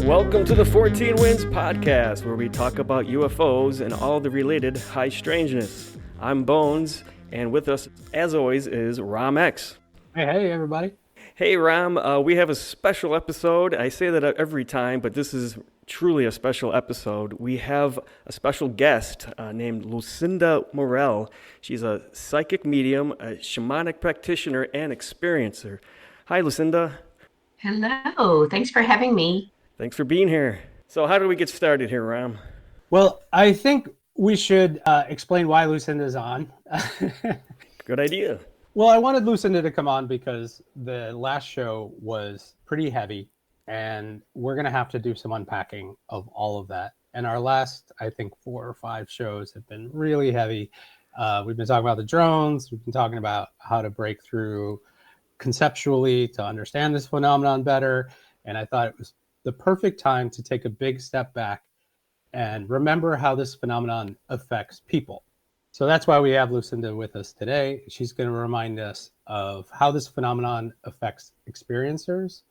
Welcome to the Fortean Winds podcast, where we talk about UFOs and all the related high strangeness. I'm Bones, and with us, as always, is RamX. Hey, everybody. Hey, Ram, we have a special episode. I say that every time, but this is truly a special episode. We have a special guest named Lucinda Morel. She's a psychic medium, a shamanic practitioner, and experiencer. Hi, Lucinda. Hello. Thanks for having me. Thanks for being here. So how do we get started here, Ram? Well, I think we should explain why Lucinda's on. Good idea. Well, I wanted Lucinda to come on because the last show was pretty heavy, and we're going to have to do some unpacking of all of that. And our last, I think, 4 or 5 shows have been really heavy. We've been talking about the drones. We've been talking about how to break through conceptually to understand this phenomenon better. And I thought it was the perfect time to take a big step back and remember how this phenomenon affects people. So that's why we have Lucinda with us today. She's going to remind us of how this phenomenon affects experiencers,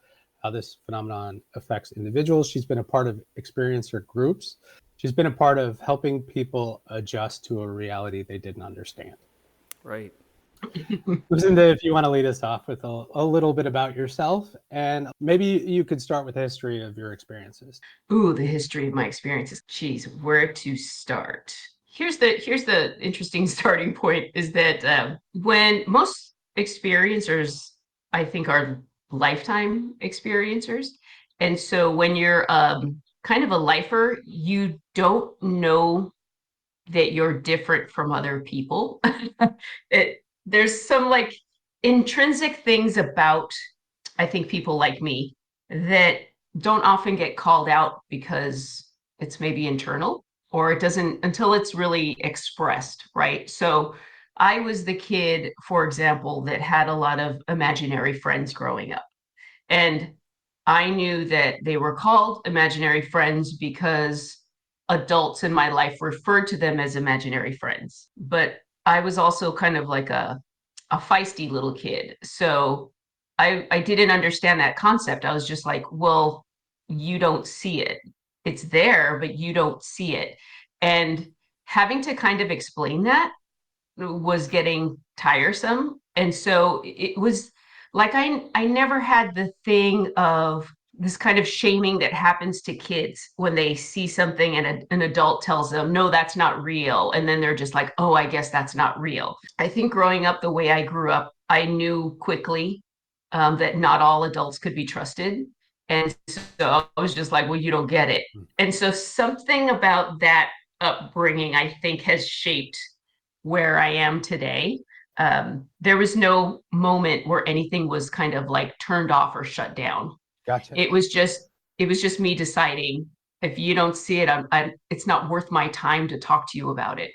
how this phenomenon affects individuals. She's been a part of experiencer groups. She's been a part of helping people adjust to a reality they didn't understand. Right. Lucinda, if you want to lead us off with a little bit about yourself, and maybe you could start with the history of your experiences. Ooh, the history of my experiences. Geez, where to start? Here's the interesting starting point is that when most experiencers, I think, are lifetime experiencers. And so when you're kind of a lifer, you don't know that you're different from other people. There's some like intrinsic things about, I think, people like me that don't often get called out because it's maybe internal or it doesn't until it's really expressed, right? So I was the kid, for example, that had a lot of imaginary friends growing up. And I knew that they were called imaginary friends because adults in my life referred to them as imaginary friends. But I was also kind of like a feisty little kid. So I didn't understand that concept. I was just like, well, you don't see it. It's there, but you don't see it. And having to kind of explain that was getting tiresome. And so it was like I never had the thing of this kind of shaming that happens to kids when they see something and an adult tells them, no, that's not real. And then they're just like, oh, I guess that's not real. I think growing up the way I grew up, I knew quickly that not all adults could be trusted. And so I was just like, well, you don't get it. And so something about that upbringing, I think, has shaped where I am today. There was no moment where anything was kind of like turned off or shut down. Gotcha. It was just me deciding, if you don't see it, it's not worth my time to talk to you about it.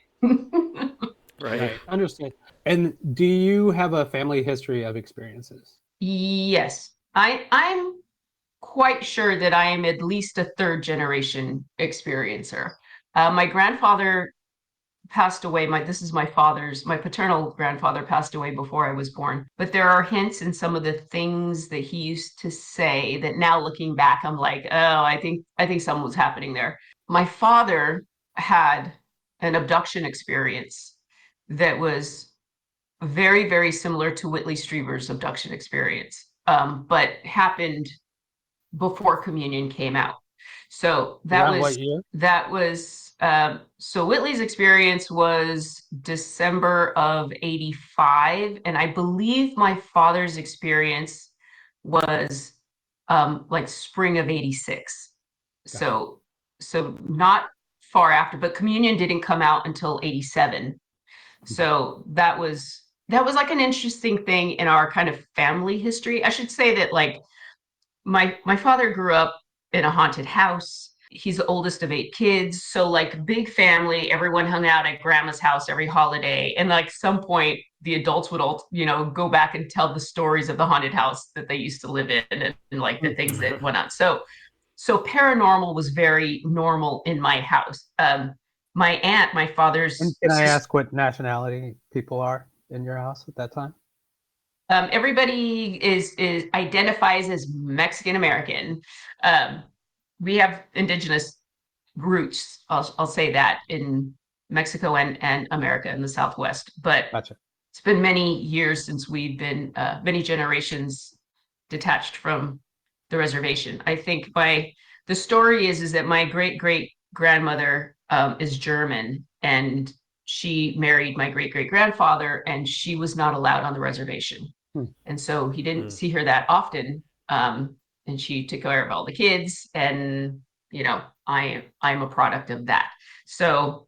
Right. Understand. And do you have a family history of experiences? Yes, I'm quite sure that I am at least a 3rd generation experiencer. My grandfather passed away. My paternal grandfather passed away before I was born. But there are hints in some of the things that he used to say that now looking back, I'm like, oh, I think something was happening there. My father had an abduction experience that was very, very similar to Whitley Strieber's abduction experience, but happened before communion came out. So What year? So Whitley's experience was December of 85. And I believe my father's experience was like spring of 86. So not far after, but communion didn't come out until 87. So that was like an interesting thing in our kind of family history. I should say that like my father grew up in a haunted house. He's the oldest of 8 kids. So like big family, everyone hung out at grandma's house every holiday. And like some point, the adults would all, go back and tell the stories of the haunted house that they used to live in and like the things that went on. So paranormal was very normal in my house. My aunt, my father's... And can I ask what nationality people are in your house at that time? Everybody is identifies as Mexican American. we have indigenous roots. I'll say that in Mexico and America in the Southwest, but Gotcha. it's been many years since we've been many generations detached from the reservation. I think the story is that my great great grandmother is German, and she married my great great grandfather, and she was not allowed on the reservation, and so he didn't see her that often. And she took care of all the kids, and I'm a product of that. So,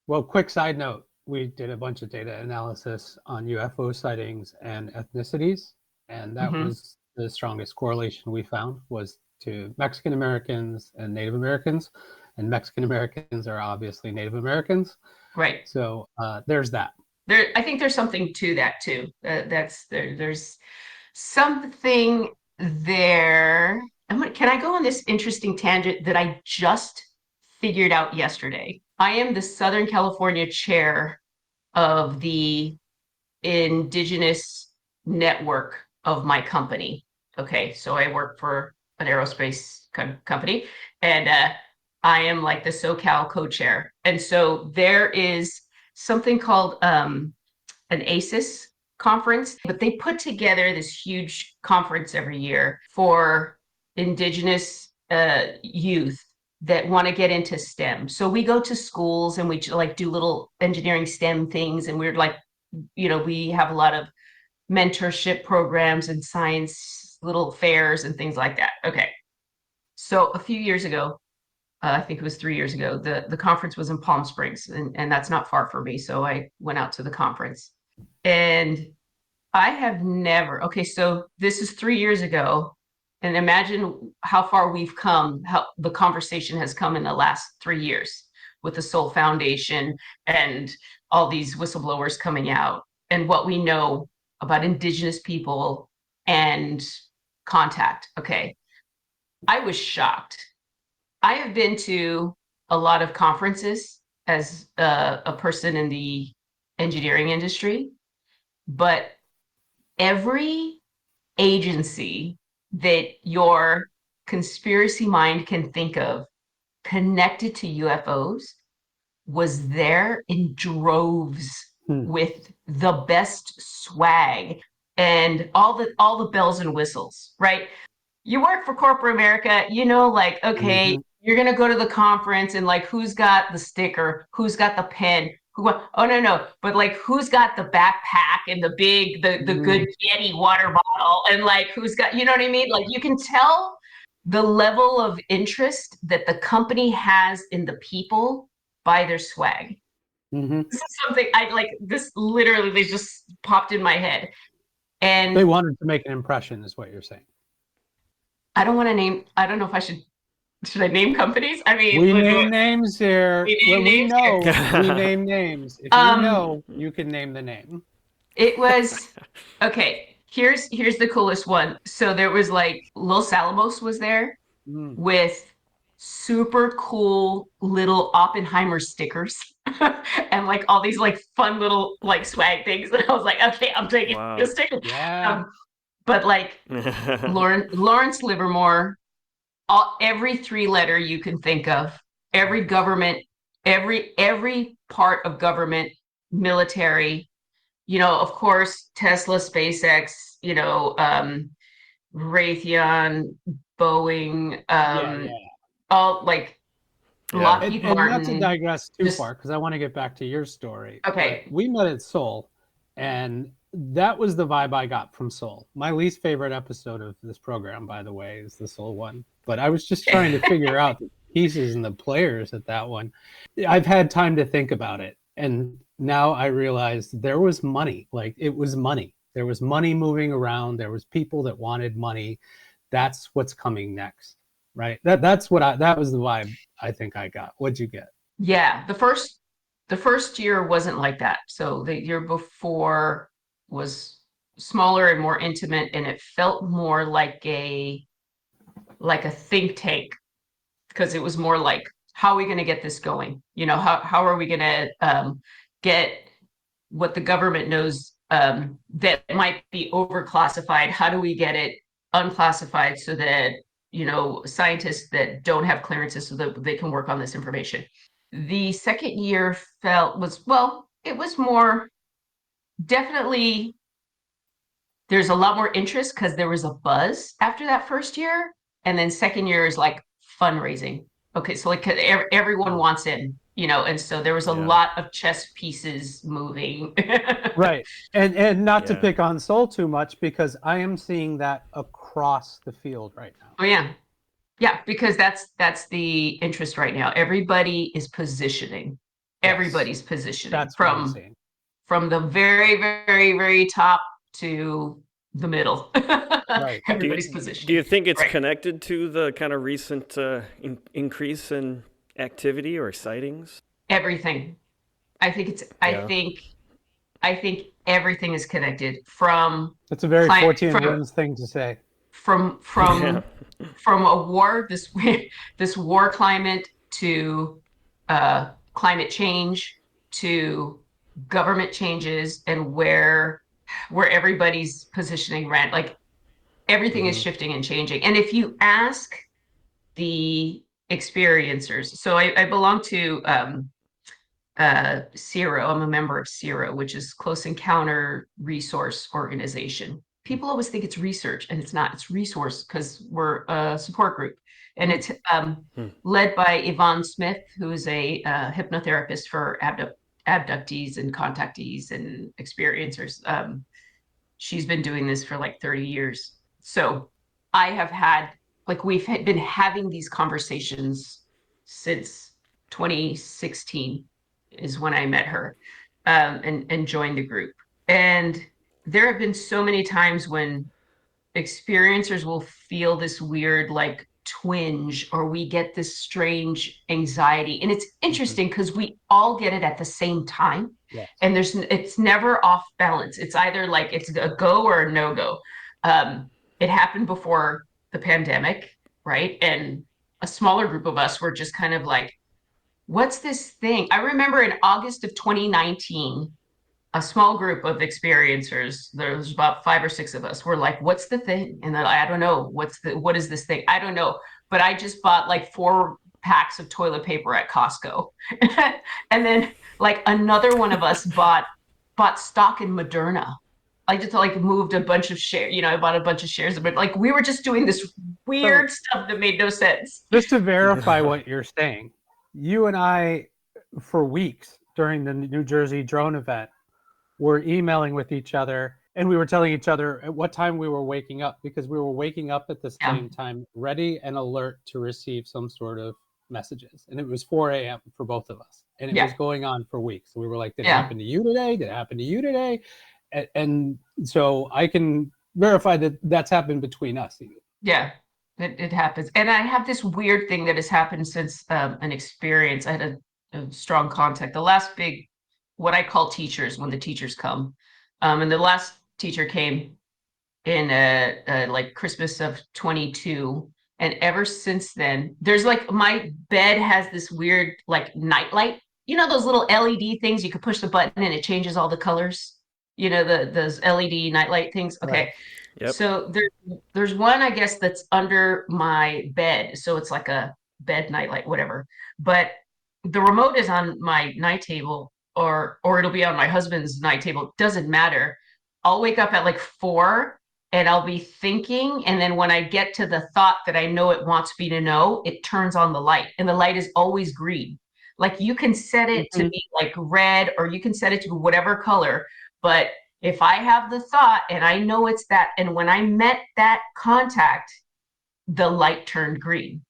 well, quick side note: we did a bunch of data analysis on UFO sightings and ethnicities, and that was the strongest correlation we found was to Mexican Americans and Native Americans, and Mexican Americans are obviously Native Americans. right. So there's that. I think there's something to that too. There's something there. Can I go on this interesting tangent that I just figured out yesterday? I am the Southern California chair of the Indigenous network of my company. Okay, so I work for an aerospace company, and I am like the SoCal co-chair. And so there is something called an ACES conference, but they put together this huge conference every year for Indigenous youth that want to get into STEM. So we go to schools and we like do little engineering STEM things, and we're like, we have a lot of mentorship programs and science little fairs and things like that. Okay. So a few years ago, I think it was 3 years ago, the conference was in Palm Springs, and that's not far from me. So I went out to the conference, and I have never, okay, so this is 3 years ago, and imagine how far we've come, how the conversation has come in the last 3 years with the Soul Foundation and all these whistleblowers coming out and what we know about Indigenous people and contact. Okay. I was shocked. I have been to a lot of conferences as a person in the engineering industry, but every agency that your conspiracy mind can think of connected to UFOs was there in droves with the best swag and all the bells and whistles, right? You work for corporate America, like, okay, you're going to go to the conference and like, who's got the sticker? Who's got the pen? Oh, no. But like, who's got the backpack and the good Yeti water bottle? And like, who's got, you know what I mean? Like, you can tell the level of interest that the company has in the people by their swag. This is something this literally, they just popped in my head. And they wanted to make an impression is what you're saying. I don't know if I should I name companies? I mean, we name names here. We know we name names. If you know, you can name the name. It was okay. Here's the coolest one. So there was like Los Alamos was there with super cool little Oppenheimer stickers and like all these like fun little like swag things. And I was like, okay, I'm taking the sticker. Yeah. But like Lawrence Livermore, every 3-letter you can think of, every government, every part of government, military, of course, Tesla, SpaceX, Raytheon, Boeing, all like Lockheed Martin. And not to digress too far, because I want to get back to your story. Okay. We met at Soul, and that was the vibe I got from Soul. My least favorite episode of this program, by the way, is the Soul one. But I was just trying to figure out the pieces and the players at that one. I've had time to think about it. And now I realized there was money. Like, it was money. There was money moving around. There was people that wanted money. That's what's coming next, right? That was the vibe I think I got. What'd you get? Yeah, the first year wasn't like that. So the year before was smaller and more intimate, and it felt more like a think tank, because it was more like, how are we going to get this going? How are we going to get what the government knows that might be overclassified? How do we get it unclassified so that scientists that don't have clearances so that they can work on this information. The second year it was more definitely, there's a lot more interest because there was a buzz after that first year. And then second year is like fundraising. Okay, so like everyone wants in, and so there was a lot of chess pieces moving. Right. And not to pick on Soul too much, because I am seeing that across the field right now. Oh yeah. Yeah, because that's the interest right now. Everybody is positioning. Yes. Everybody's positioning. That's from the very, very, very top to the middle. Right. Everybody's positioning. Do you think it's connected to the kind of recent increase in activity or sightings? Everything. I think everything is connected from. That's a very Fortean Winds thing to say. From a war, this war climate, to climate change, to government changes, and where everybody's positioning rent, like everything is shifting and changing. And if you ask the experiencers, so I belong to CERO. I'm a member of CERO, which is Close Encounter Resource Organization. People always think it's research, and it's not. It's resource, because we're a support group. And it's led by Yvonne Smith, who is a hypnotherapist for abductees and contactees and experiencers. She's been doing this for like 30 years. So we've been having these conversations since 2016 is when I met her and joined the group. And there have been so many times when experiencers will feel this weird like twinge, or we get this strange anxiety. And it's interesting because we all get it at the same time. Yes. And it's never off balance. It's either like it's a go or a no-go. It happened before the pandemic, right? And a smaller group of us were just kind of like, what's this thing? I remember in August of 2019, a small group of experiencers, there was about 5 or 6 of us, were like, what's the thing? And then I don't know, what is this thing? I don't know. But I just bought like 4 packs of toilet paper at Costco. And then like another one of us bought stock in Moderna. I just like moved a bunch of shares, I bought a bunch of shares of it. Like we were just doing this weird stuff that made no sense. Just to verify what you're saying, you and I, for weeks during the New Jersey drone event, were emailing with each other, and we were telling each other at what time we were waking up, because we were waking up at the same time, ready and alert to receive some sort of messages. And it was 4 a.m. for both of us. And it was going on for weeks. So we were like, did it happen to you today? Did it happen to you today? And so I can verify that that's happened between us. Yeah, it happens. And I have this weird thing that has happened since an experience. I had a strong contact. The last big, what I call teachers, when the teachers come. And the last teacher came in like Christmas of 22. And ever since then, there's like, my bed has this weird like nightlight. Those little LED things, you could push the button and it changes all the colors. Those LED nightlight things. Okay. Right. Yep. So there's one, I guess, that's under my bed. So it's like a bed nightlight, whatever. But the remote is on my night table, or it'll be on my husband's night table. Doesn't matter. I'll wake up at like 4 and I'll be thinking. And then when I get to the thought that I know it wants me to know, it turns on the light, and the light is always green. Like you can set it to be like red, or you can set it to whatever color. But if I have the thought and I know it's that, and when I met that contact, the light turned green.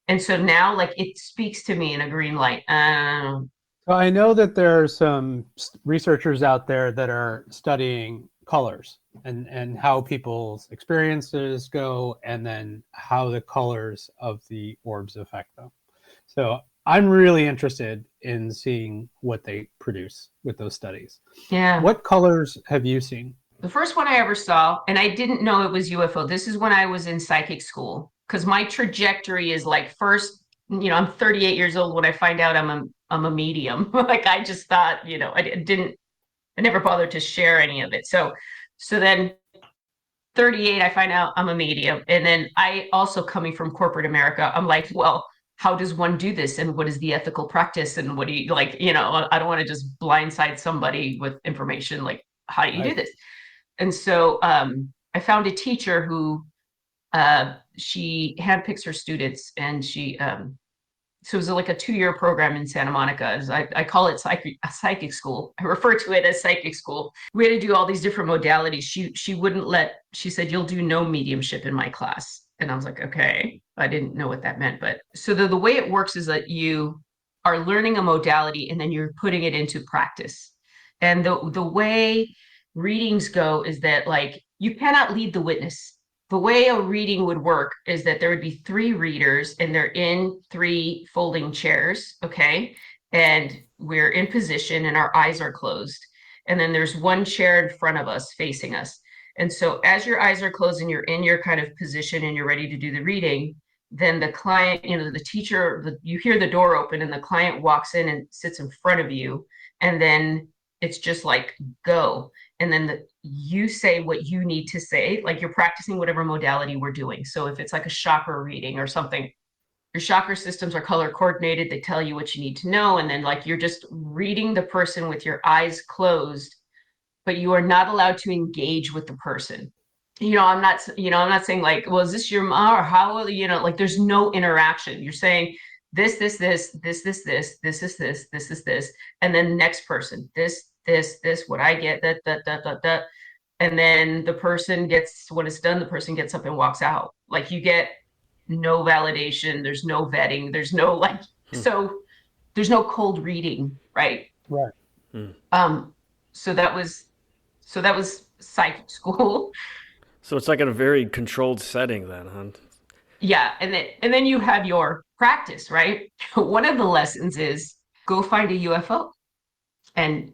And so now like it speaks to me in a green light. So I know that there are some researchers out there that are studying colors and how people's experiences go, and then how the colors of the orbs affect them. So I'm really interested in seeing what they produce with those studies. Yeah. What colors have you seen? The first one I ever saw, and I didn't know it was UFO. This is when I was in psychic school, because my trajectory is like, first, I'm 38 years old when I find out I'm a medium. Like I just thought, I never bothered to share any of it. So then 38, I find out I'm a medium. And then I also, coming from corporate America, I'm like, well, how does one do this? And what is the ethical practice? And what do you like, I don't want to just blindside somebody with information. Like, how do you do this? And so I found a teacher who she handpicks her students, and so it was like a 2-year program in Santa Monica. I call it psychic school. I refer to it as psychic school. We had to do all these different modalities. She said, you'll do no mediumship in my class. And I was like, okay. I didn't know what that meant. But so the way it works is that you are learning a modality and then you're putting it into practice. And the way readings go is that, like, you cannot lead the witness. The way a reading would work is that there would be 3 readers, and they're in 3 folding chairs, okay? And we're in position and our eyes are closed. And then there's 1 chair in front of us facing us. And so as your eyes are closed and you're in your kind of position and you're ready to do the reading, then the client, the teacher, you hear the door open and the client walks in and sits in front of you. And then it's just like, go. And then you say what you need to say, like you're practicing whatever modality we're doing. So if it's like a chakra reading or something, your chakra systems are color coordinated. They tell you what you need to know. And then, like, you're just reading the person with your eyes closed, but you are not allowed to engage with the person. I'm not saying like, well, is this your mom, or how will like, there's no interaction. You're saying this, and then the next person, this, what I get, that. And then the person gets, when it's done, the person gets up and walks out. Like, you get no validation. There's no vetting. There's no so there's no cold reading. Right. Right. So that was psychic school. So it's like in a very controlled setting then, huh? Yeah. And then you have your practice, right? One of the lessons is go find a UFO and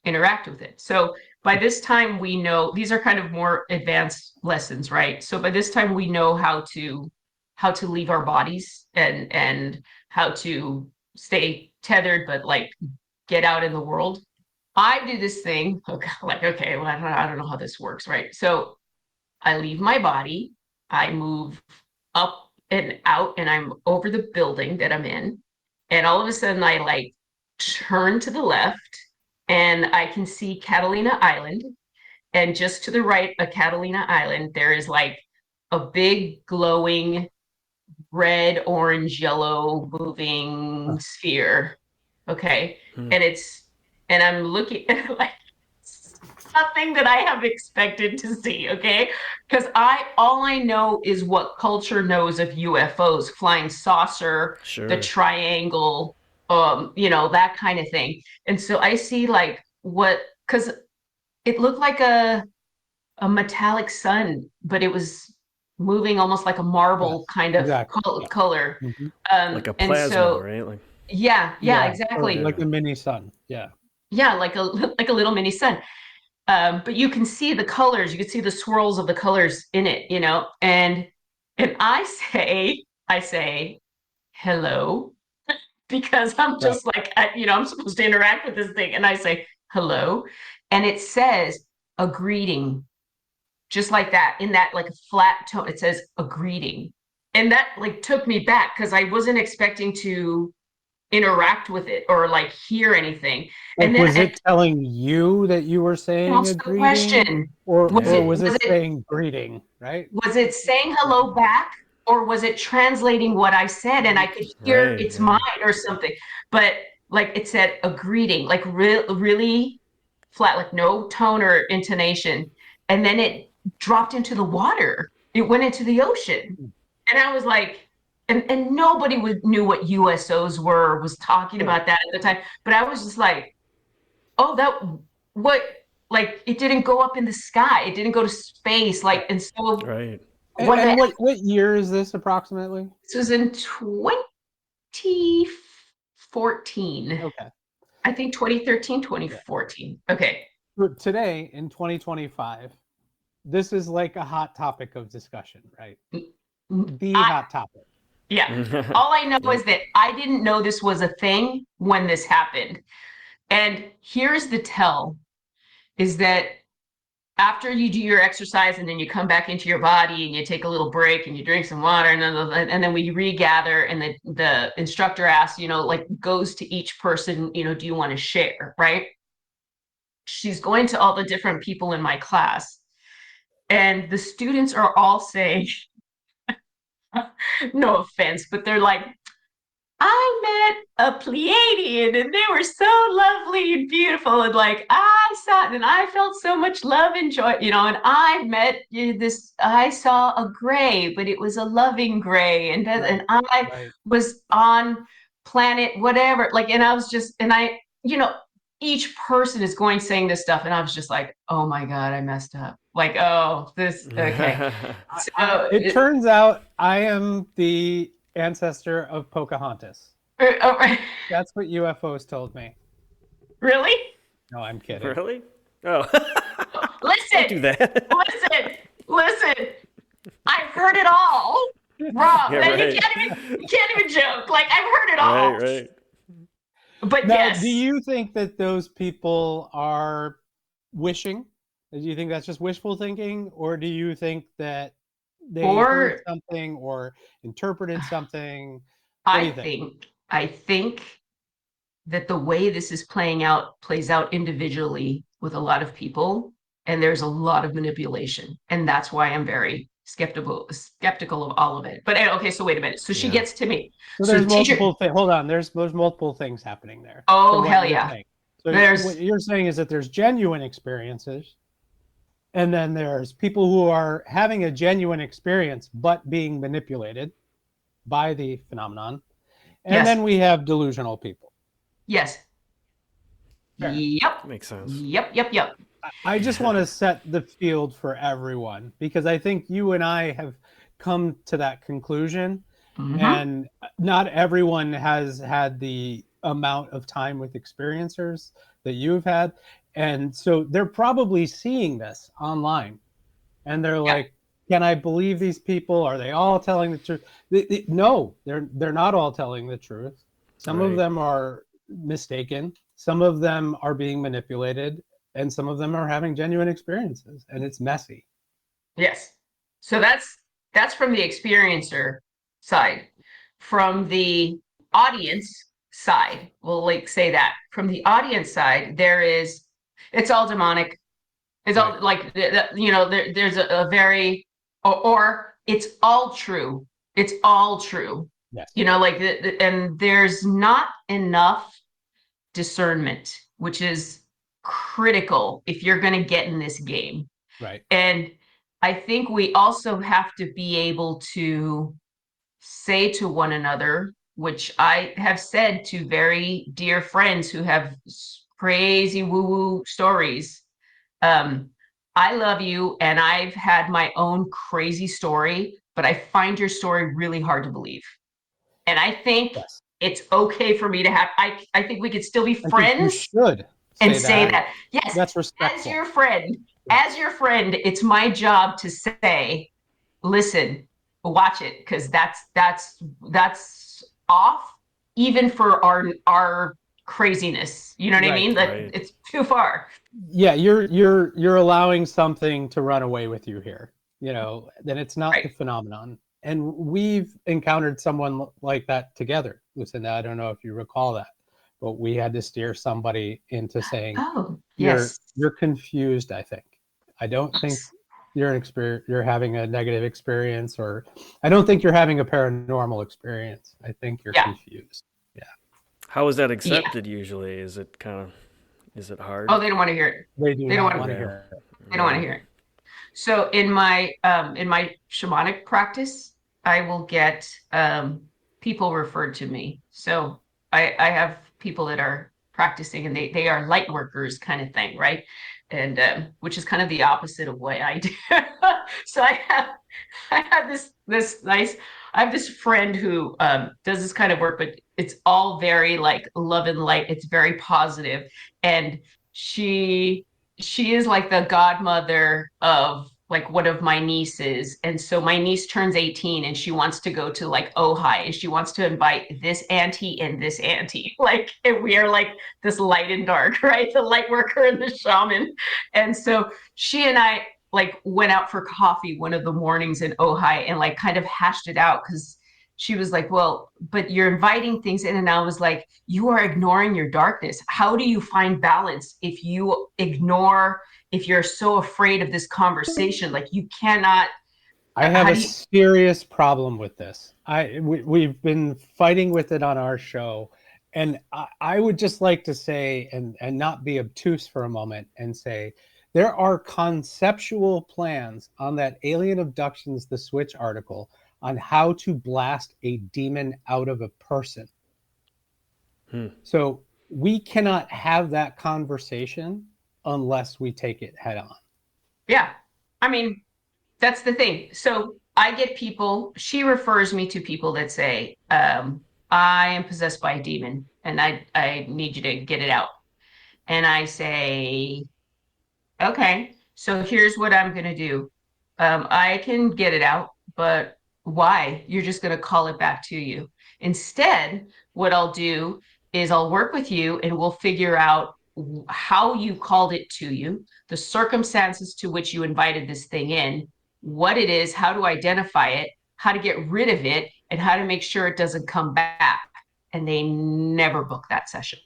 interact with it. So by this time we know, these are kind of more advanced lessons, right? So by this time we know how to leave our bodies and how to stay tethered, but like get out in the world. I do this thing, okay, well, I don't know how this works, right? So I leave my body, I move up and out, and I'm over the building that I'm in. And all of a sudden I like turn to the left, and I can see Catalina Island. And just to the right of Catalina Island, there is like a big glowing red, orange, yellow moving sphere. Okay. And I'm looking at like something that I have expected to see. Okay. Because all I know is what culture knows of UFOs, flying saucer, Sure. the triangle, that kind of thing. And so I see like because it looked like a metallic sun, but it was moving almost like a marble kind of color. Mm-hmm. Like a plasma, right? Like, yeah, exactly. Like a mini sun. Yeah. Yeah, like a little mini sun. But you can see the colors. You can see the swirls of the colors in it, and I say, hello, because I'm just like, I'm supposed to interact with this thing. And I say, hello. And it says a greeting, just like that, in that like flat tone. It says a greeting. And that like took me back, because I wasn't expecting to interact with it or like hear anything. Like, and then was it telling you that you were saying a greeting? Question. Or was it saying greeting, right? Was it saying hello back, or was it translating what I said and I could hear it's mine or something? But like it said a greeting, like really flat, like no tone or intonation. And then it dropped into the water. It went into the ocean. And I was like, and nobody knew what USOs was talking about that at the time. But I was just like, it didn't go up in the sky. It didn't go to space. Like, and so. Right. What year is this approximately? This was in 2014. Okay. I think 2013, 2014. Yeah. Okay. But today, in 2025, this is like a hot topic of discussion, right? The hot topic. Yeah. All I know is that I didn't know this was a thing when this happened. And here's the tell, is that after you do your exercise and then you come back into your body and you take a little break and you drink some water and then we regather and the instructor asks, like goes to each person, do you want to share, right? She's going to all the different people in my class and the students are all saying, no offense, but they're like, I met a Pleiadian and they were so lovely and beautiful. And like, I saw it and I felt so much love and joy, and I met I saw a gray, but it was a loving gray. And I was on planet, whatever. Like, and I was just, and I, each person is going saying this stuff. And I was just like, oh my God, I messed up. Like, oh, this, okay. So it turns out I am the ancestor of Pocahontas. Oh, right. That's what UFOs told me. Really? No, I'm kidding. Really? Oh. Listen. Don't do that. Listen. I've heard it all. Wrong. Yeah, right. You can't even joke. Like, I've heard it all. Right. But now, yes. Do you think that those people are wishing? Do you think that's just wishful thinking? Or do you think that they heard something or interpreted something? I think that the way this is playing out plays out individually with a lot of people, and there's a lot of manipulation, and that's why I'm very skeptical of all of it. But okay, so wait a minute. So she gets to me. So there's multiple things. Hold on. There's multiple things happening there. Oh, hell yeah. So what you're saying is that there's genuine experiences. And then there's people who are having a genuine experience, but being manipulated by the phenomenon. And then we have delusional people. Yes. Fair. Yep. Makes sense. Yep. I just want to set the field for everyone, because I think you and I have come to that conclusion. Mm-hmm. And not everyone has had the amount of time with experiencers that you've had. And so they're probably seeing this online and they're like, can I believe these people? Are they all telling the truth? No, they're not all telling the truth. Some of them are mistaken. Some of them are being manipulated, and some of them are having genuine experiences, and it's messy. Yes. So that's from the experiencer side. From the audience side, we'll say that. From the audience side, it's all demonic. It's all like, there's a very, or it's all true. It's all true. Yes. And there's not enough discernment, which is critical if you're going to get in this game. Right. And I think we also have to be able to say to one another, which I have said to very dear friends who have crazy woo-woo stories. I love you, and I've had my own crazy story, but I find your story really hard to believe. And I think it's okay for me to have, I think we could still be friends. You should say that. Yes, that's respectful. As your friend, it's my job to say, listen, watch it, because that's off, even for our craziness. You know what I mean? It's too far. Yeah, you're allowing something to run away with you here. Then it's not the phenomenon. And we've encountered someone like that together, Lucinda. I don't know if you recall that, but we had to steer somebody into saying, you're confused, I think. I don't think you're having a negative experience, or I don't think you're having a paranormal experience. I think you're confused. Yeah. How is that accepted usually? Is it hard? Oh, they don't want to hear it. They don't want to hear it. They don't want to hear it. So in my shamanic practice, I will get people referred to me. So I have people that are practicing, and they are light workers kind of thing, right? And which is kind of the opposite of what I do. So I have this friend who does this kind of work, but it's all very like love and light. It's very positive, and she is like the godmother of like one of my nieces. And so my niece turns 18 and she wants to go to like Ojai, and she wants to invite this auntie and this auntie. Like, and we are like this light and dark, right? The light worker and the shaman. And so she and I like went out for coffee one of the mornings in Ojai and like kind of hashed it out, because she was like, well, but you're inviting things in. And I was like, you are ignoring your darkness. How do you find balance if you ignore, if you're so afraid of this conversation? Like, you cannot. I have a serious problem with this. We've been fighting with it on our show. And I would just like to say, and not be obtuse for a moment, and say, there are conceptual plans on that Alien Abductions, The Switch article on how to blast a demon out of a person. So we cannot have that conversation unless we take it head on. Yeah. I mean, that's the thing. So I get people, she refers me to people that say, I am possessed by a demon and I need you to get it out. And I say, okay, so here's what I'm going to do. I can get it out, but why? You're just going to call it back to you. Instead, what I'll do is I'll work with you and we'll figure out how you called it to you, the circumstances to which you invited this thing in, what it is, how to identify it, how to get rid of it, and how to make sure it doesn't come back. And they never book that session.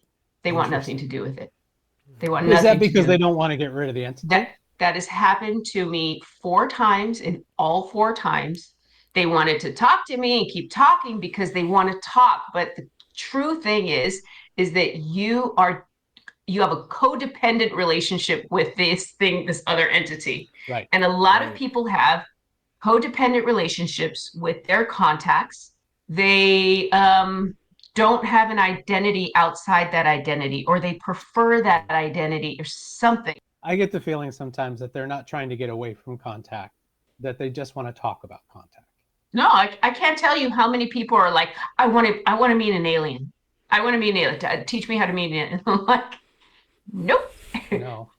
They want nothing to do with it. They want nothing. Is that because they don't want to get rid of the entity? That has happened to me 4 times, and all 4 times they wanted to talk to me and keep talking because they want to talk. But the true thing is that you have a codependent relationship with this thing, this other entity. Right. And a lot of people have codependent relationships with their contacts. They don't have an identity outside that identity, or they prefer that identity or something. I get the feeling sometimes that they're not trying to get away from contact, that they just want to talk about contact. No, I can't tell you how many people are like, I want to meet an alien. I want to meet an alien. Teach me how to meet an alien. I'm like, nope. No.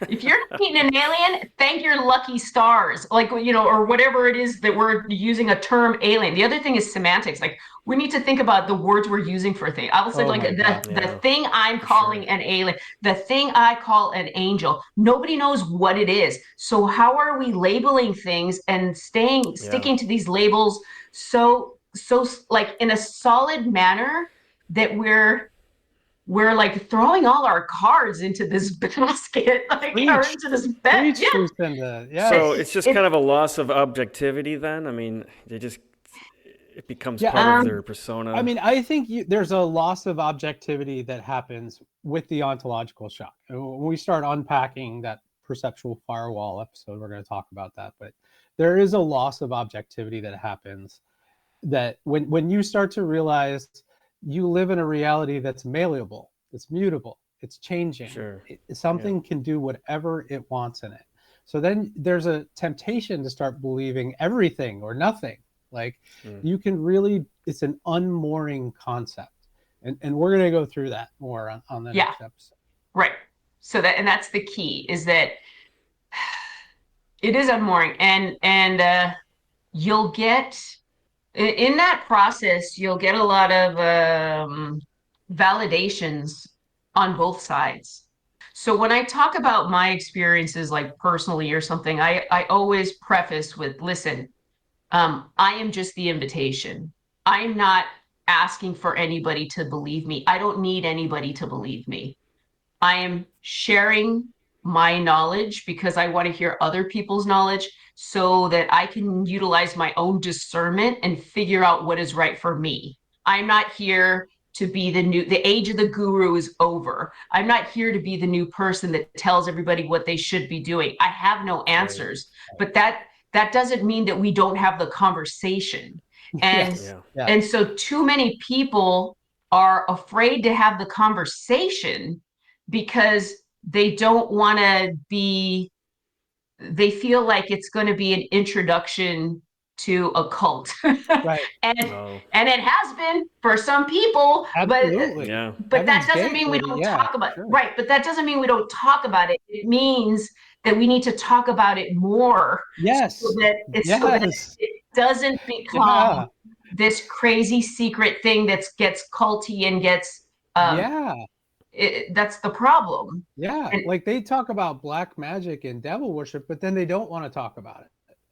If you're meeting an alien, thank your lucky stars, like, or whatever it is that we're using a term alien. The other thing is semantics. Like, we need to think about the words we're using for a thing. I will say, the thing I'm calling an alien, the thing I call an angel, nobody knows what it is. So how are we labeling things and sticking to these labels so like in a solid manner that we're like throwing all our cards into this basket, like, or into this bed. Yeah. So it's just kind of a loss of objectivity then? I mean, it becomes part of their persona. I mean, I think there's a loss of objectivity that happens with the ontological shock. When we start unpacking that perceptual firewall episode, we're going to talk about that. But there is a loss of objectivity that happens, that when you start to realize you live in a reality that's malleable, it's mutable, it's changing. Sure. Something can do whatever it wants in it. So then there's a temptation to start believing everything or nothing. Like, you can really, it's an unmooring concept. And we're going to go through that more on the next episode. Right. So that's the key, is that it is unmooring. And you'll get, in that process, you'll get a lot of validations on both sides. So when I talk about my experiences, like personally or something, I always preface with, listen, I am just the invitation. I'm not asking for anybody to believe me. I don't need anybody to believe me. I am sharing my knowledge because I want to hear other people's knowledge so that I can utilize my own discernment and figure out what is right for me. I'm not here to be the age of the guru is over. I'm not here to be the new person that tells everybody what they should be doing. I have no answers, but that doesn't mean that we don't have the conversation. And and so too many people are afraid to have the conversation because they don't want to be, they feel like it's going to be an introduction to a cult. Right. And it has been for some people. Absolutely. But that doesn't mean we don't talk about it. Sure. Right. But that doesn't mean we don't talk about it. It means that we need to talk about it more. Yes. So that it doesn't become this crazy secret thing that gets culty and gets that's the problem. And, like they talk about black magic and devil worship, but then they don't want to talk about it.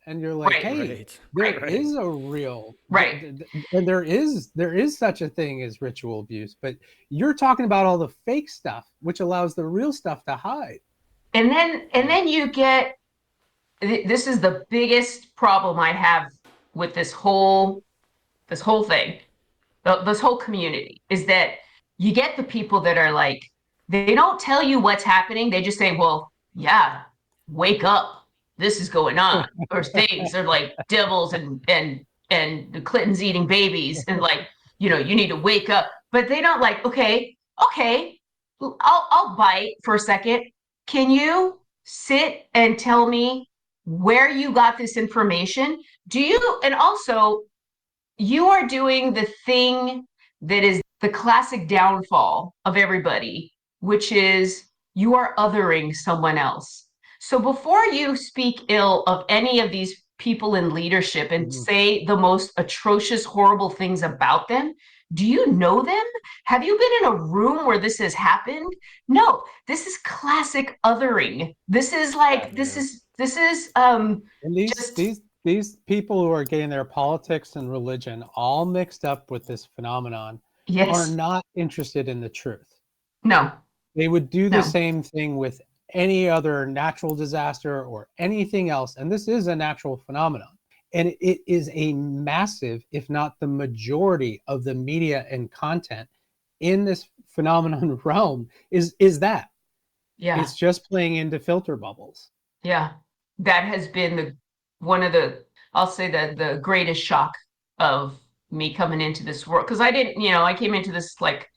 And you're like, hey, there is a real and there is such a thing as ritual abuse, but you're talking about all the fake stuff, which allows the real stuff to hide. And then you get, this is the biggest problem I have with this whole thing, this whole community, is that you get the people that are like, they don't tell you what's happening. They just say, well, yeah, wake up. This is going on. Or things are like devils and the Clintons eating babies. And like, you know, you need to wake up. But they don't like, okay, I'll bite for a second. Can you sit and tell me where you got this information? And also, you are doing the thing that is the classic downfall of everybody, which is you are othering someone else. So before you speak ill of any of these people in leadership and say the most atrocious, horrible things about them, do you know them? Have you been in a room where this has happened? No, this is classic othering. This is like, this is and these people who are getting their politics and religion all mixed up with this phenomenon are not interested in the truth. No. They would do the same thing with any other natural disaster or anything else. And this is a natural phenomenon. And it is a massive, if not the majority of the media and content in this phenomenon realm is that. Yeah. It's just playing into filter bubbles. Yeah. That has been I'll say that the greatest shock of me coming into this world. Because I came into this like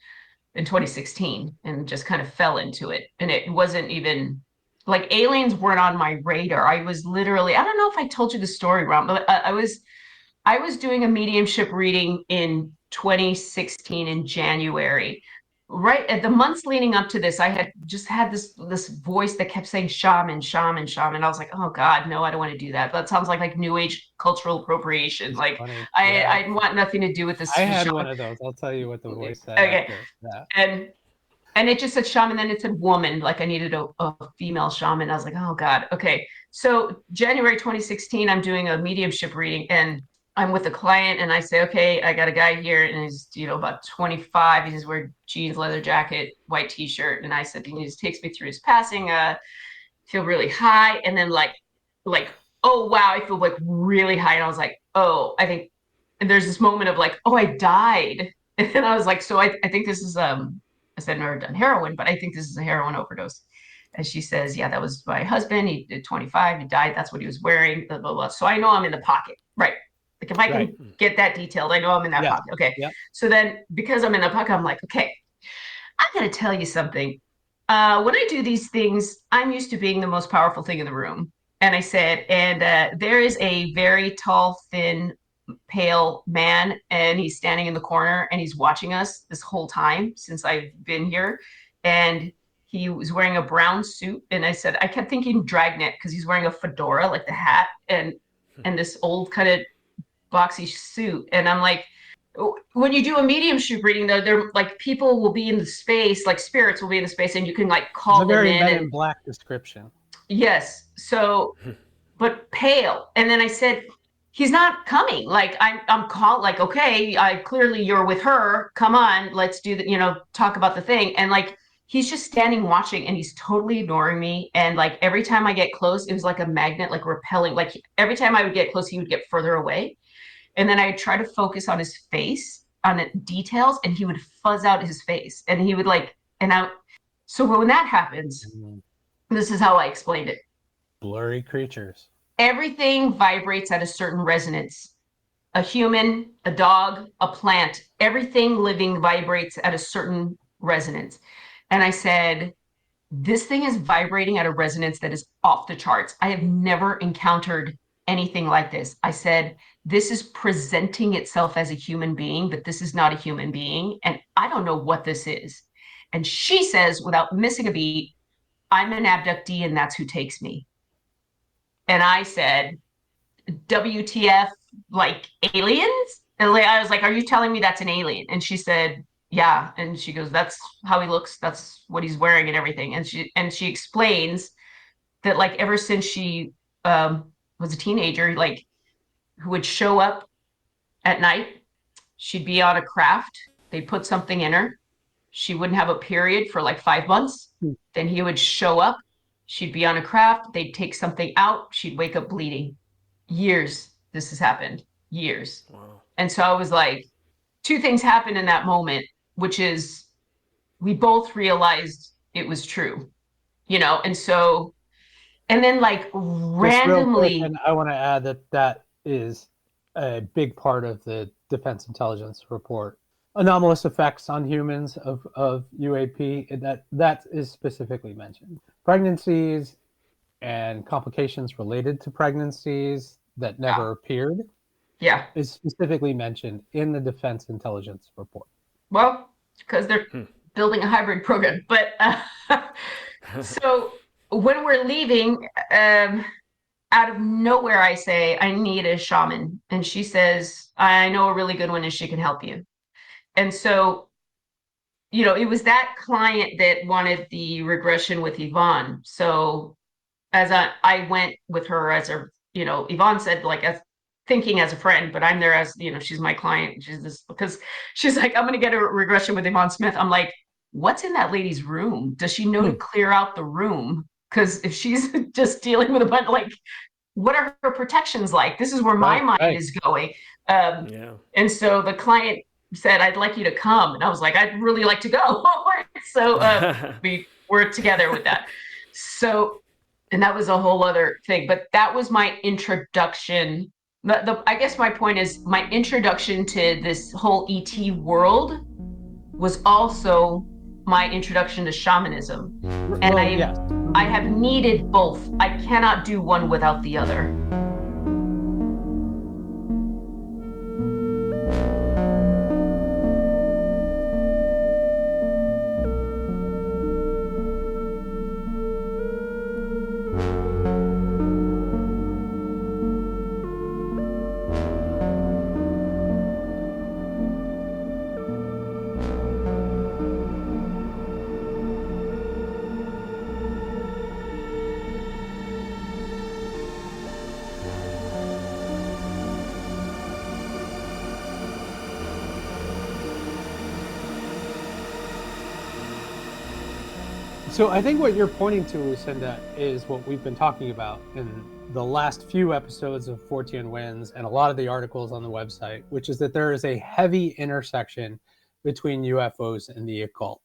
in 2016 and just kind of fell into it. And it wasn't even like aliens weren't on my radar. I was literally, I don't know if I told you the story, Ron, but I was doing a mediumship reading in 2016 in January. Right at the months leading up to this, I had just had this voice that kept saying shaman, shaman, shaman. I was like, oh God, no, I don't want to do that. That sounds like new age cultural appropriation. It's like I want nothing to do with this. I had one of those. I'll tell you what the voice said. Okay. And it just said shaman, then it said woman, like I needed a female shaman. I was like, oh God. Okay. So January 2016, I'm doing a mediumship reading and I'm with a client and I say, okay, I got a guy here and he's, about 25. He just wears jeans, leather jacket, white t-shirt. And I said, he just takes me through his passing, feel really high. And then like, oh, wow, I feel like really high. And I was like, oh, I think, and there's this moment of like, oh, I died. And I was like, so I think this is, I said, I've never done heroin, but I think this is a heroin overdose. And she says, yeah, that was my husband. He did 25, he died. That's what he was wearing, blah, blah, blah. So I know I'm in the pocket, right? Like if I can get that detailed, I know I'm in that pocket. Okay. Yeah. So then because I'm in the pocket, I'm like, okay, I'm going to tell you something. When I do these things, I'm used to being the most powerful thing in the room. And I said, and there is a very tall, thin, pale man, and he's standing in the corner and he's watching us this whole time since I've been here. And he was wearing a brown suit. And I said, I kept thinking Dragnet because he's wearing a fedora, like the hat and this old kind of boxy suit. And I'm like, when you do a mediumship reading, though, they're like people will be in the space, like spirits will be in the space, and you can like call them in. It's a very Men in Black description. Yes. So, but pale. And then I said, he's not coming. Like I'm called. Like, okay, clearly you're with her. Come on, let's do the, talk about the thing. And like he's just standing watching, and he's totally ignoring me. And like every time I get close, it was like a magnet, like repelling. Like every time I would get close, he would get further away. And then I would try to focus on his face, on the details, and he would fuzz out his face. And he would so when that happens, this is how I explained it. Blurry creatures. Everything vibrates at a certain resonance. A human, a dog, a plant, everything living vibrates at a certain resonance. And I said, this thing is vibrating at a resonance that is off the charts. I have never encountered anything like this. I said, this is presenting itself as a human being, but this is not a human being. And I don't know what this is. And she says, without missing a beat, I'm an abductee and that's who takes me. And I said, WTF, like aliens? And I was like, are you telling me that's an alien? And she said, yeah. And she goes, that's how he looks. That's what he's wearing and everything. And she explains that like ever since she was a teenager, like who would show up at night, she'd be on a craft. They'd put something in her. She wouldn't have a period for like 5 months. Then he would show up. She'd be on a craft. They'd take something out. She'd wake up bleeding. Years this has happened. Years. Wow. And so I was like, two things happened in that moment, which is we both realized it was true, and so, and then like Just real quick, randomly. and I want to add that is a big part of the Defense Intelligence Report. Anomalous effects on humans of UAP, that is specifically mentioned. Pregnancies and complications related to pregnancies that never appeared is specifically mentioned in the Defense Intelligence Report. Well, because they're building a hybrid program. But so when we're leaving, out of nowhere, I say, I need a shaman. And she says, I know a really good one and she can help you. And so, it was that client that wanted the regression with Yvonne. So as I went with her as a, Yvonne said, like, as thinking as a friend, but I'm there as, she's my client. She's this, because she's like, I'm going to get a regression with Yvonne Smith. I'm like, what's in that lady's room? Does she know to clear out the room? Because if she's just dealing with a bunch, like, what are her protections like? This is where my mind is going. And so the client said, I'd like you to come. And I was like, I'd really like to go. So we were together with that. So, and that was a whole other thing. But that was my introduction. I guess my point is my introduction to this whole ET world was also my introduction to shamanism. And I have needed both. I cannot do one without the other. So I think what you're pointing to, Lucinda, is what we've been talking about in the last few episodes of Fortean Winds and a lot of the articles on the website, which is that there is a heavy intersection between UFOs and the occult.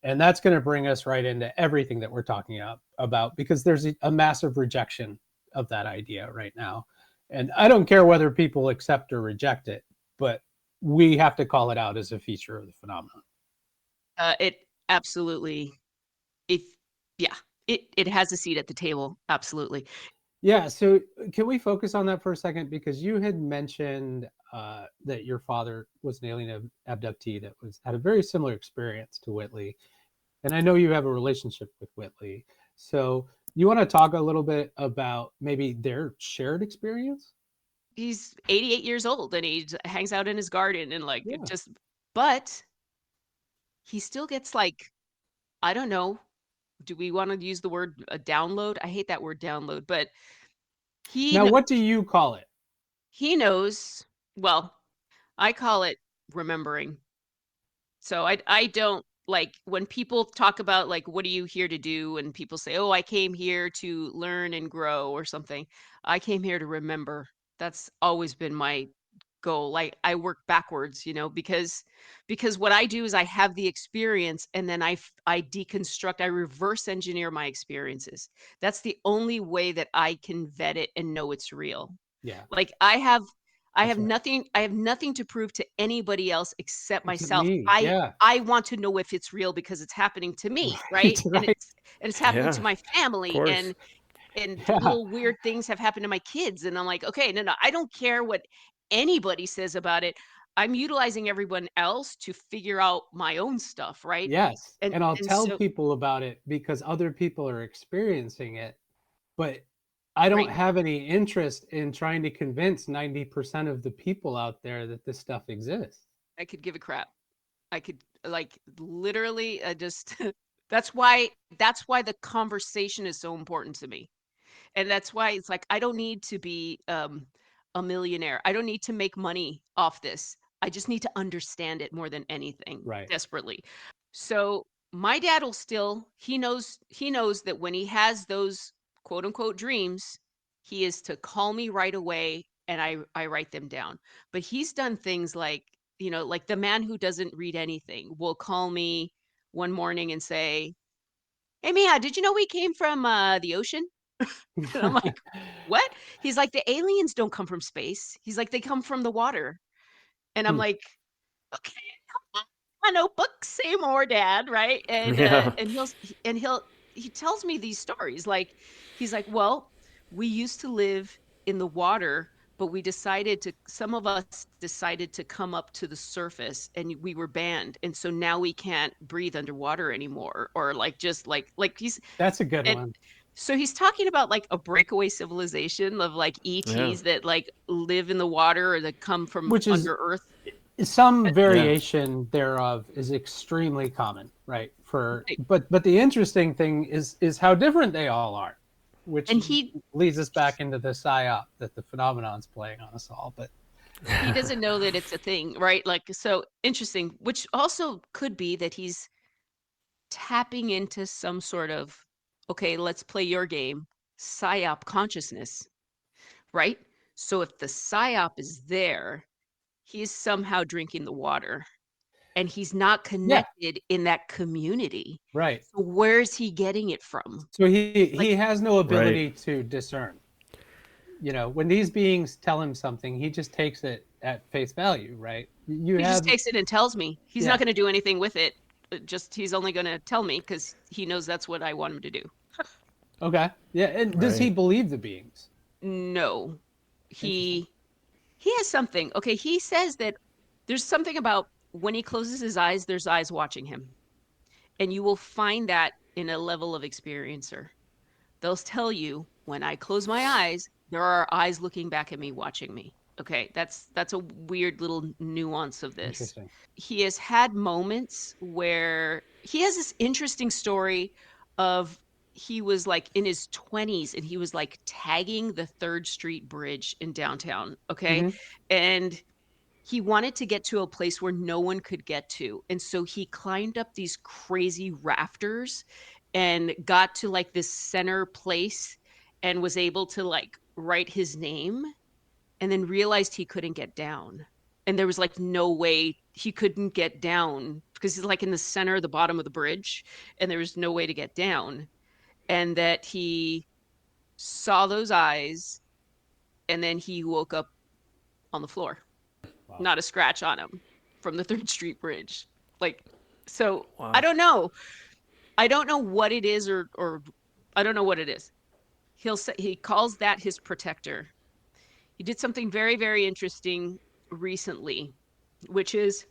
And that's going to bring us right into everything that we're talking about, because there's a massive rejection of that idea right now. And I don't care whether people accept or reject it, but we have to call it out as a feature of the phenomenon. It absolutely, it has a seat at the table. Absolutely. Yeah. So can we focus on that for a second? Because you had mentioned that your father was an alien abductee that had a very similar experience to Whitley. And I know you have a relationship with Whitley. So you want to talk a little bit about maybe their shared experience? He's 88 years old and he hangs out in his garden and but he still gets like, I don't know, do we want to use the word a download? I hate that word download, but what do you call it? He knows, well, I call it remembering. So I don't, like, when people talk about like, what are you here to do? And people say, oh, I came here to learn and grow or something. I came here to remember. That's always been my goal. Like, I work backwards, because what I do is I have the experience and then I deconstruct, I reverse engineer my experiences. That's the only way that I can vet it and know it's real. Yeah. Like I have nothing to prove to anybody else except myself. I want to know if it's real because it's happening to me, right? And it's happening to my family, and little weird things have happened to my kids, and I'm like, okay, no, I don't care what anybody says about it. I'm utilizing everyone else to figure out my own stuff, right? Yes. And I'll tell people about it because other people are experiencing it. But I don't Right. have any interest in trying to convince 90% of the people out there that this stuff exists. I could give a crap. I could like literally just that's why the conversation is so important to me. And that's why it's like I don't need to be a millionaire. I don't need to make money off this. I just need to understand it more than anything, Right. desperately. So my dad will still he knows that when he has those quote unquote dreams, he is to call me right away and I write them down. But he's done things like, like the man who doesn't read anything will call me one morning and say, "Hey Mia, did you know we came from the ocean?" And I'm like, "What?" He's like, "The aliens don't come from space." He's like, "They come from the water." And I'm Hmm. like, "Okay, my notebook, say more, Dad, right?" Yeah. And he tells me these stories. Like, he's like, "Well, we used to live in the water, but some of us decided to come up to the surface and we were banned. And so now we can't breathe underwater anymore." Or like, just like he's, That's a good and one. so he's talking about like a breakaway civilization of like Yeah. ETs that like live in the water or that come from Which is under Earth. some Yeah. variation thereof is extremely common, right? Right. But the interesting thing is how different they all are, which And he leads us back into the psyop that the phenomenon's playing on us all. But he doesn't know that it's a thing, right? Like, so interesting, which also could be that he's tapping into some sort of, okay, let's play your game, psyop consciousness, right? So if the psyop is there, he's somehow drinking the water and he's not yeah, connected in that community. right. So where's he getting it from? So Like, he has no Right. ability to discern. When these beings tell him something, he just takes it at face value, right? You he just have takes it and tells me. He's yeah, not going to do anything with it. Just he's only going to tell me because he knows that's what I want him to do. okay, yeah. And does he Right. believe the beings? No, Interesting. he has something. Okay, he says that there's something about when he closes his eyes, there's eyes watching him, and you will find that in a level of experiencer. They'll tell you when I close my eyes, there are eyes looking back at me, watching me. Okay, that's a weird little nuance of this. Interesting. He has had moments where he has this interesting story of he was like in his 20s and he was like tagging the 3rd Street Bridge in downtown, okay? Hmm. And he wanted to get to a place where no one could get to. And so he climbed up these crazy rafters and got to like this center place and was able to like write his name and then realized he couldn't get down. And there was like no way he couldn't get down because he's like in the center, the bottom of the bridge, and there was no way to get down. And that he saw those eyes and then he woke up on the floor, Wow. not a scratch on him from the 3rd Street Bridge. Like, so I Wow. don't know. I don't know what it is or I don't know what it is. He calls that his protector. He did something very, very interesting recently, which is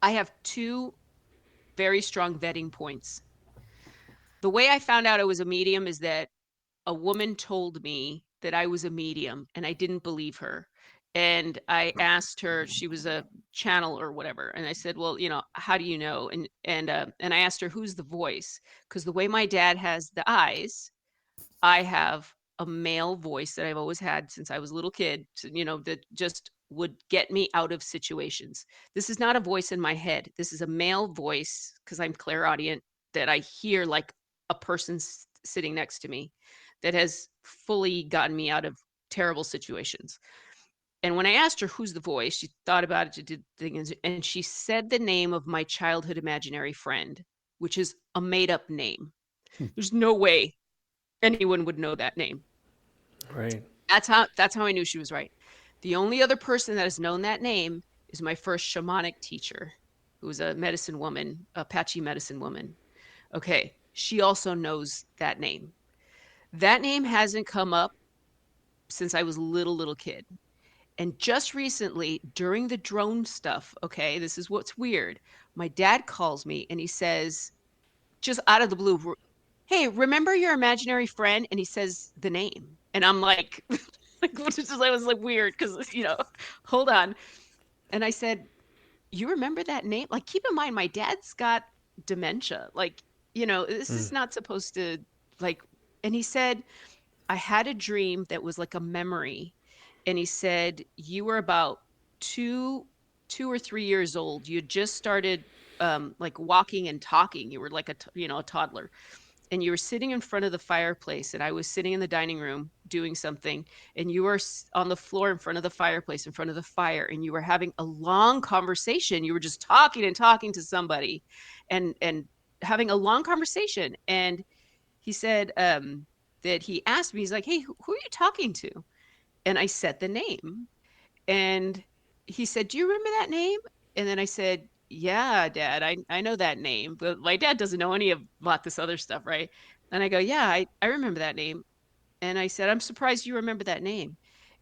I have 2 very strong vetting points. The way I found out I was a medium is that a woman told me that I was a medium and I didn't believe her. And I asked her, she was a channel or whatever. And I said, "Well, how do you know?" And I asked her, "Who's the voice?" Because the way my dad has the eyes, I have a male voice that I've always had since I was a little kid, that just would get me out of situations. This is not a voice in my head. This is a male voice because I'm clairaudient that I hear like a person sitting next to me that has fully gotten me out of terrible situations. And when I asked her who's the voice, she thought about it, she did things, and she said the name of my childhood imaginary friend, which is a made up name. Hmm. There's no way anyone would know that name. Right. That's how I knew she was right. The only other person that has known that name is my first shamanic teacher, who was a medicine woman, Apache medicine woman. Okay, she also knows that name. That name hasn't come up since I was little kid. And just recently, during the drone stuff, okay, this is what's weird. My dad calls me and he says, just out of the blue, hey, remember your imaginary friend? And he says the name. And I'm like, like, I was like weird because, hold on. And I said, you remember that name? Like, keep in mind, my dad's got dementia. Like, this is not supposed to, like, and he said, I had a dream that was like a memory. And he said, you were about 2 or 3 years old. You had just started like walking and talking. You were like a toddler, and you were sitting in front of the fireplace, and I was sitting in the dining room doing something, and you were on the floor in front of the fireplace, in front of the fire, and you were having a long conversation. You were just talking and talking to somebody, and having a long conversation. And he said that he asked me, he's like, hey, who are you talking to? And I said the name, and he said, do you remember that name? And then I said, yeah, Dad, I know that name. But my dad doesn't know any about this other stuff, right? And I go, yeah, I remember that name. And I said, I'm surprised you remember that name.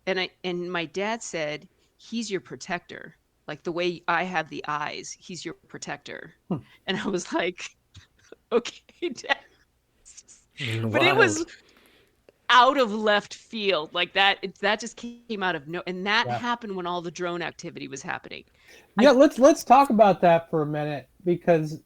And my dad said, he's your protector. Like the way I have the eyes, he's your protector. And I was like, okay, Dad. But it was Wild. out of left field, like that just came out of no, and that Yeah. happened when all the drone activity was happening. Yeah, let's talk about that for a minute, because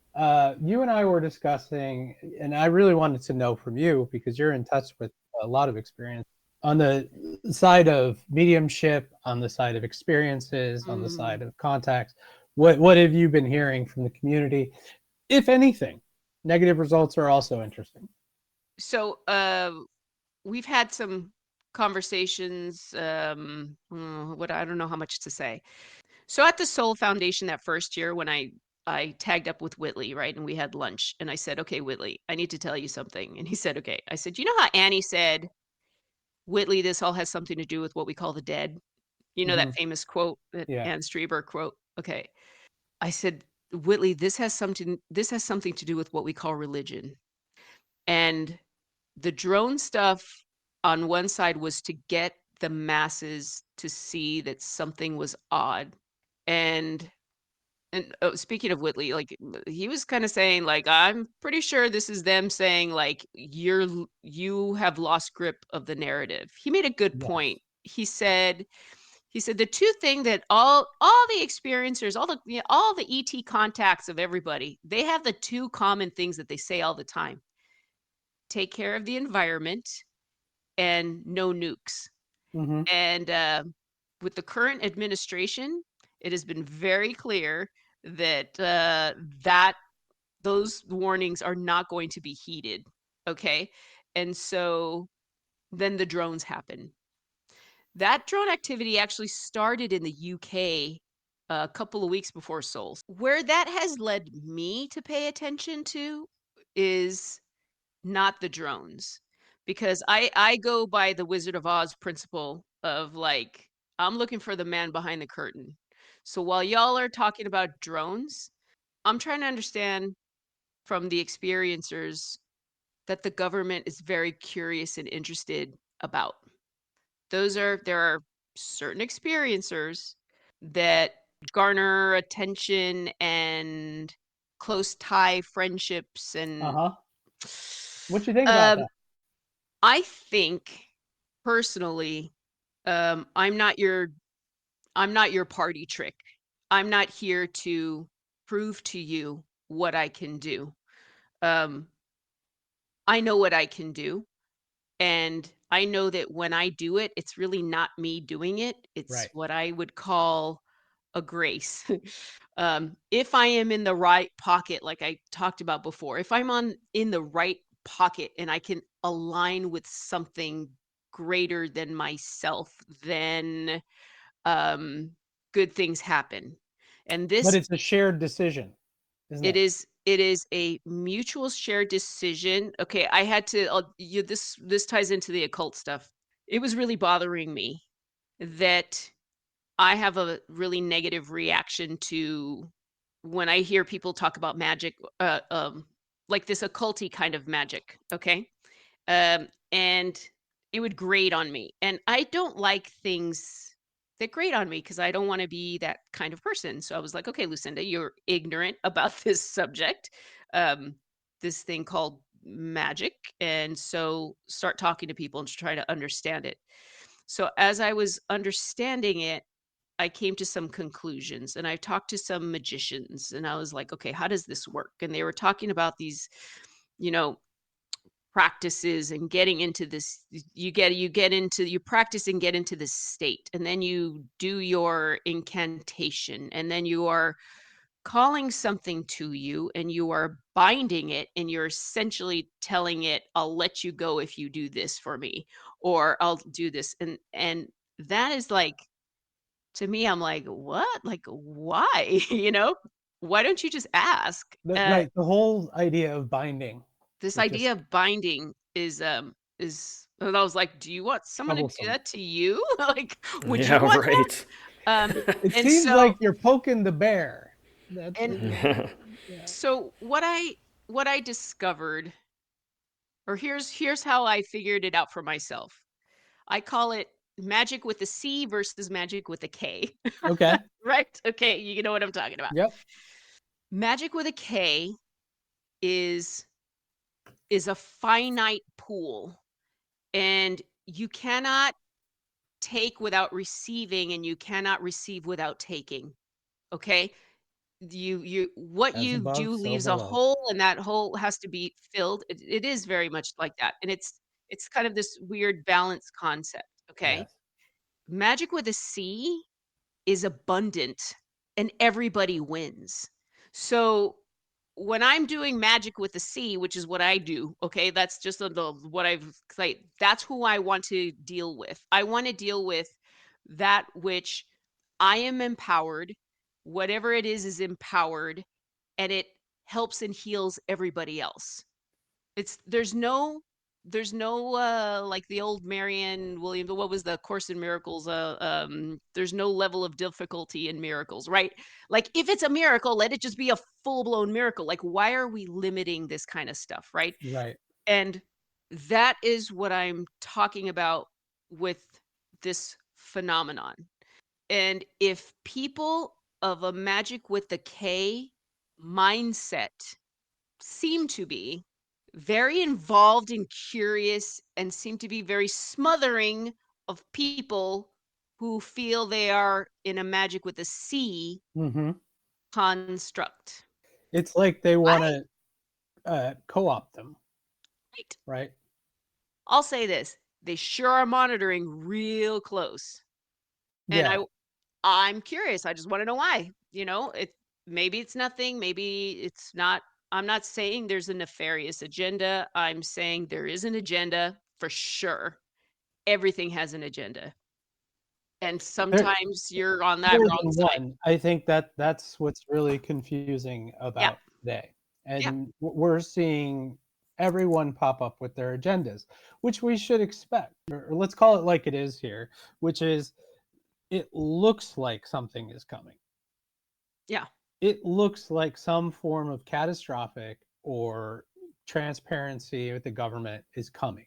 you and I were discussing, and I really wanted to know from you, because you're in touch with a lot of experience on the side of mediumship, on the side of experiences, on the side of contacts. What have you been hearing from the community, if anything? Negative results are also interesting. So we've had some conversations, what, I don't know how much to say. So at the Soul Foundation that first year, when I tagged up with Whitley, right, and we had lunch, and I said, okay, Whitley, I need to tell you something. And he said, okay. I said, you know how Annie said, Whitley, this all has something to do with what we call the dead? You know, that famous quote, that Yeah. Anne Strieber quote? Okay. I said, Whitley, this has something to do with what we call religion. And the drone stuff on one side was to get the masses to see that something was odd. And speaking of Whitley, like, he was kind of saying, like, I'm pretty sure this is them saying, like, you have lost grip of the narrative. He made a good Yes. point. He said the two thing that all the experiencers, all the ET contacts of everybody, they have the two common things that they say all the time: take care of the environment and no nukes. Mm-hmm. And with the current administration, it has been very clear that those warnings are not going to be heeded. Okay, and so then the drones happen. That drone activity actually started in the UK a couple of weeks before Souls. Where that has led me to pay attention to is not the drones, because I go by the Wizard of Oz principle of, like, I'm looking for the man behind the curtain. So while y'all are talking about drones, I'm trying to understand from the experiencers that the government is very curious and interested about. There are certain experiencers that garner attention and close tie friendships and Uh-huh. What you think about that? I think personally, I'm not your party trick. I'm not here to prove to you what I can do. Um, I know what I can do, and I know that when I do it, it's really not me doing it. It's Right. what I would call a grace. If I am in the right pocket, like I talked about before, if I'm in the right pocket and I can align with something greater than myself, then good things happen. And But this it's a shared decision, isn't it? it is a mutual shared decision. Okay, I had to this ties into the occult stuff. It was really bothering me that I have a really negative reaction to when I hear people talk about magic, like this occulty kind of magic. Okay. And it would grate on me. And I don't like things that grate on me because I don't want to be that kind of person. So I was like, okay, Lucinda, you're ignorant about this subject, this thing called magic, and so start talking to people and try to understand it. So as I was understanding it, I came to some conclusions, and I talked to some magicians, and I was like, okay, how does this work? And they were talking about these, you know, practices and getting into this. You practice and get into this state, and then you do your incantation, and then you are calling something to you, and you are binding it, and you're essentially telling it, I'll let you go if you do this for me, or I'll do this. And that is like, to me, I'm like, what? Like, why? Why don't you just ask? Right. The whole idea of binding This is just idea of binding is, and I was like, do you want someone to do troublesome. that to you? Like, would you Yeah, want that? right. It And seems so, like you're poking the bear. That's and yeah. so what I discovered, or here's how I figured it out for myself. I call it magic with a C versus magic with a K. Okay. Right? Okay, you know what I'm talking about. Yep. Magic with a K is a finite pool, and you cannot take without receiving, and you cannot receive without taking. Okay? What As you above, do so leaves a below. hole, and that hole has to be filled. It is very much like that, and it's kind of this weird balance concept. Okay? Yes. Magic with a C is abundant, and everybody wins. So when I'm doing magic with a C, which is what I do, okay, that's just what I've like, that's who I want to deal with. I want to deal with that which I am empowered, whatever it is empowered, and it helps and heals everybody else. There's no like the old Marianne Williams, what was the Course in Miracles? There's no level of difficulty in miracles, right? Like, if it's a miracle, let it just be a full-blown miracle. Like, why are we limiting this kind of stuff, right? Right. And that is what I'm talking about with this phenomenon. And if people of a magic with the K mindset seem to be very involved and curious, and seem to be very smothering of people who feel they are in a magic with a C Mm-hmm. construct. It's like they want I to co-opt them, right. right? I'll say this: they sure are monitoring real close, and Yeah. I'm curious. I just want to know why. Maybe it's nothing. Maybe it's not. I'm not saying there's a nefarious agenda. I'm saying there is an agenda for sure. Everything has an agenda. And There, sometimes you're on that more wrong than side. one. I think that's what's really confusing Yeah. about today. Yeah. And we're seeing everyone pop up with their agendas, which we should expect. Or let's call it like it is here, which is it looks like something is coming. Yeah. It looks like some form of catastrophic or transparency with the government is coming.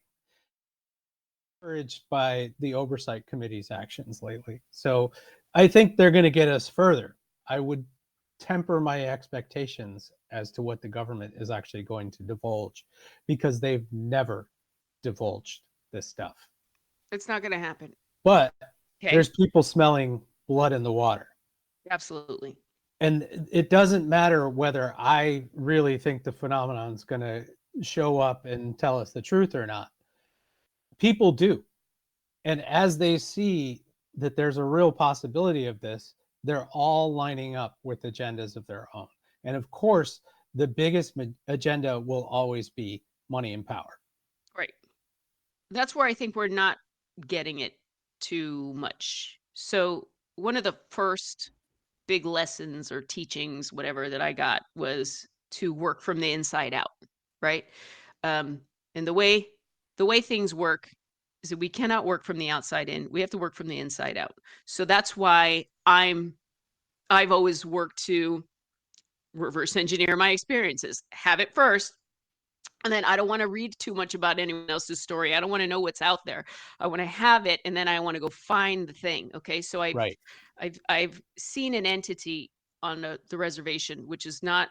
Encouraged by the oversight committee's actions lately. So I think they're going to get us further. I would temper my expectations as to what the government is actually going to divulge, because they've never divulged this stuff. It's not going to happen. But Okay. there's people smelling blood in the water. Absolutely. And it doesn't matter whether I really think the phenomenon is going to show up and tell us the truth or not. People do. And as they see that there's a real possibility of this, they're all lining up with agendas of their own. And of course, the biggest agenda will always be money and power. Right. That's where I think we're not getting it too much. So one of the first big lessons or teachings, whatever, that I got was to work from the inside out, right? And the way things work is that we cannot work from the outside in. We have to work from the inside out. So that's why I've always worked to reverse engineer my experiences. Have it first, and then I don't want to read too much about anyone else's story. I don't want to know what's out there. I want to have it, and then I want to go find the thing. Okay, so I've seen an entity on the reservation, which is not,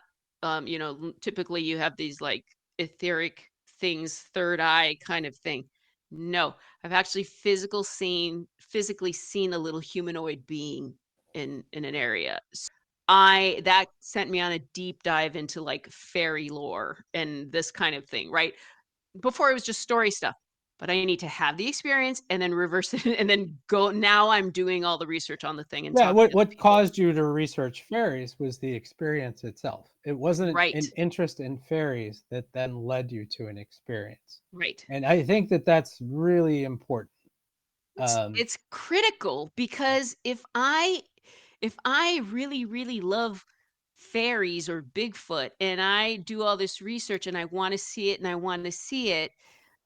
typically you have these like etheric things, third eye kind of thing. No, I've actually physically seen a little humanoid being in an area. That sent me on a deep dive into like fairy lore and this kind of thing, right? Before it was just story stuff, but I need to have the experience and then reverse it and then go. Now I'm doing all the research on the thing and Yeah, talking to what people. caused you to research fairies was the experience itself. It wasn't Right. an interest in fairies that then led you to an experience. Right. And I think that that's really important. It's critical because if I really, really love fairies or Bigfoot and I do all this research and I want to see it,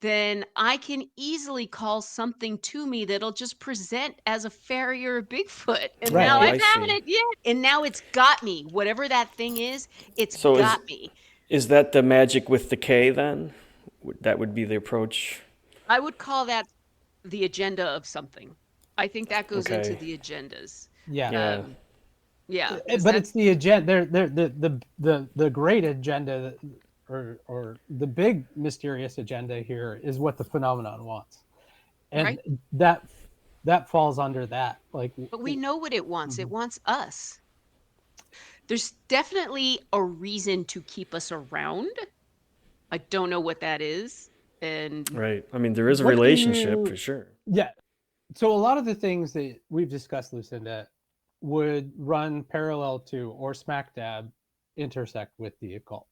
then I can easily call something to me that'll just present as a fairy or a Bigfoot. And Right. now Oh, I've I had see. it. Yeah. And now it's got me. Whatever that thing is, it's So got me. is that the magic with the K then? That would be the approach. I would call that the agenda of something. I think that goes into Okay. the agendas. Yeah. Yeah. Yeah. 'Cause But it's the agenda, the great agenda, or the big mysterious agenda here is what the phenomenon wants, and Right. that falls under that. Like, But we know what it wants. It Mhm. wants us. There's definitely a reason to keep us around. I don't know what that is. And Right. I mean, there is a What do relationship you- for sure. yeah. So a lot of the things that we've discussed, Lucinda, would run parallel to or smack dab intersect with the occult.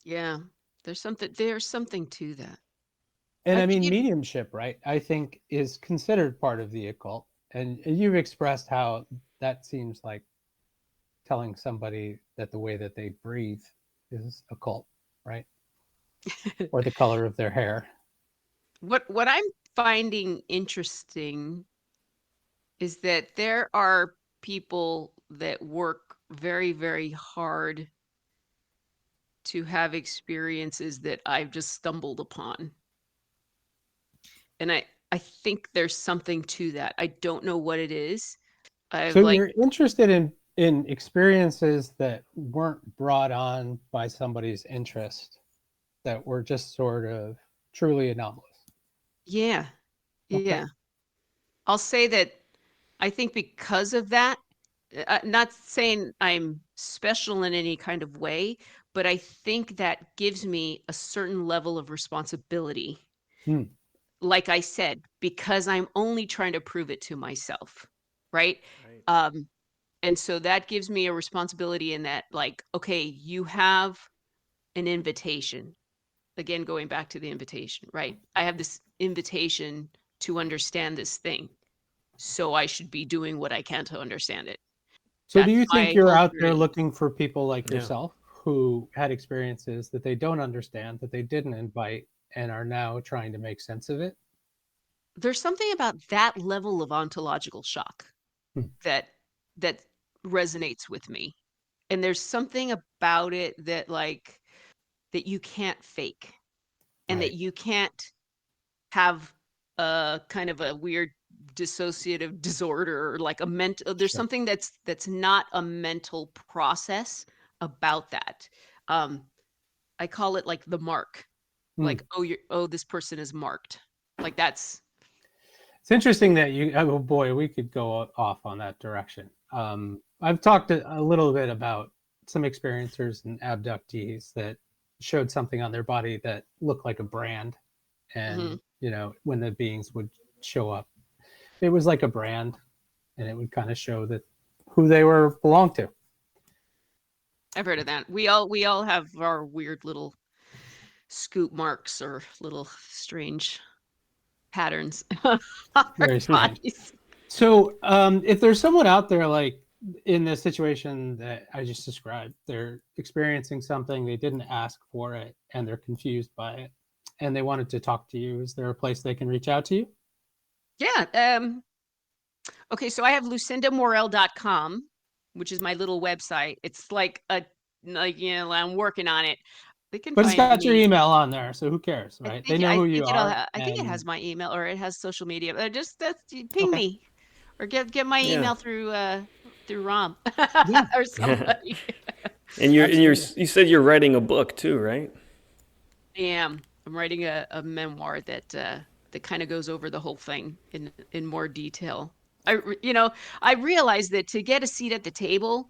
yeah, there's something to that. And I I think mean, it- mediumship, right? I think is considered part of the occult. And you've expressed how that seems like telling somebody that the way that they breathe is occult, right? Or the color of their hair. What I'm finding interesting is that there are people that work very, very hard to have experiences that I've just stumbled upon. And I think there's something to that. I don't know what it is. I've So like you're interested in experiences that weren't brought on by somebody's interest, that were just sort of truly anomalous. yeah. Okay. Yeah. I'll say that I think because of that, not saying I'm special in any kind of way, but I think that gives me a certain level of responsibility. Hmm. Like I said, because I'm only trying to prove it to myself, right? Right. And so that gives me a responsibility in that, like, okay, you have an invitation. Again, going back to the invitation, right? I have this invitation to understand this thing. So I should be doing what I can to understand it. So do That's you think my you're whole out there journey. looking for people like Yeah. yourself who had experiences that they don't understand, that they didn't invite, and are now trying to make sense of it? There's something about that level of ontological shock Hmm. that resonates with me. And there's something about it that that you can't fake and Right. that you can't have a kind of a weird dissociative disorder or like a mental there's Sure. something that's not a mental process about that. I call it like the mark. Hmm. Like, this person is marked. Like that's It's interesting that oh boy, we could go off on that direction. I've talked a little bit about some experiencers and abductees that showed something on their body that looked like a brand. And, when the beings would show up, it was like a brand, and it would kind of show that who they were belonged to. I've heard of that. We all have our weird little scoop marks or little strange patterns on our Very strange. bodies. So if there's someone out there like in the situation that I just described, they're experiencing something, they didn't ask for it, and they're confused by it, and they wanted to talk to you, is there a place they can reach out to you? Yeah. Okay, so I have lucindamorel.com, which is my little website. It's like I'm working on it. They can But it's find got your me. email on there, so who cares, right? They know who you are. I think it has and- my email or it has social media. Ping Okay. me or get my Yeah. email through Ram Yeah. or Yeah. somebody. And you Absolutely. said you're writing a book too, right? am. I'm writing a memoir that kind of goes over the whole thing in more detail. I realized that to get a seat at the table,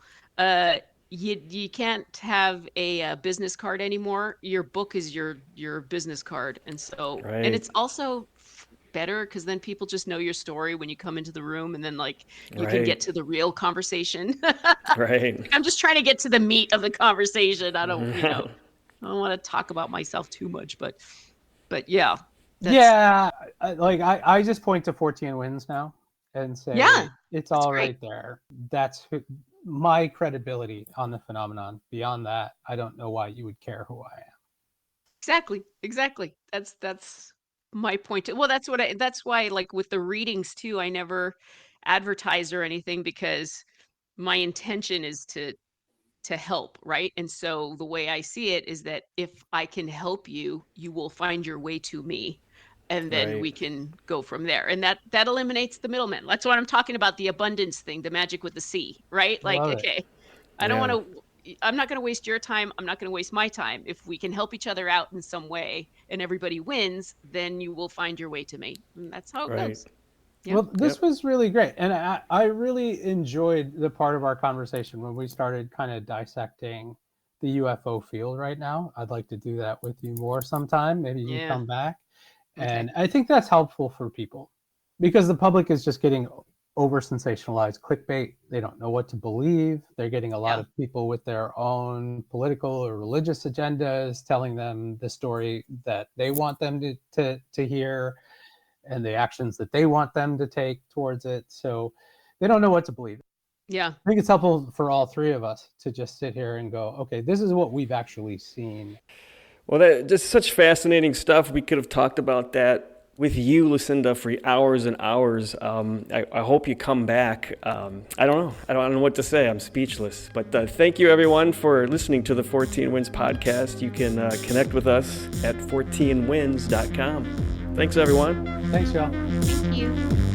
you can't have a business card anymore. Your book is your business card, and so and Right. it's also better because then people just know your story when you come into the room, and then like you can Right. get to the real conversation. Right. I'm just trying to get to the meat of the conversation. I don't want to talk about myself too much, but yeah, I just point to Fortean Winds now and say yeah, it's that's all great. right there. That's my credibility on the phenomenon. Beyond that, I don't know why you would care who I am. Exactly. That's my point. Well, that's why like with the readings too, I never advertise or anything because my intention is to help, right? And so the way I see it is that if I can help you, you will find your way to me. And then Right. we can go from there. And that eliminates the middleman. That's what I'm talking about, the abundance thing, the magic with the C, right? Like, Love it. okay, Yeah. I'm not going to waste your time. I'm not going to waste my time. If we can help each other out in some way and everybody wins, then you will find your way to me. And that's how it Right. goes. Yeah. Well, this Yep. was really great. And I really enjoyed the part of our conversation when we started kind of dissecting the UFO field right now. I'd like to do that with you more sometime. Maybe you can Yeah. come back. Okay. And I think that's helpful for people because the public is just getting over sensationalized clickbait. They don't know what to believe. They're getting a lot Yeah. of people with their own political or religious agendas telling them the story that they want them to hear and the actions that they want them to take towards it. So they don't know what to believe. Yeah. I think it's helpful for all three of us to just sit here and go, okay, this is what we've actually seen. Well, that just such fascinating stuff. We could have talked about that with you, Lucinda, for hours and hours. I hope you come back. I don't know. I don't know what to say. I'm speechless. But thank you, everyone, for listening to the 14 Winds podcast. You can connect with us at 14winds.com. Thanks, everyone. Thanks, y'all. Thank you.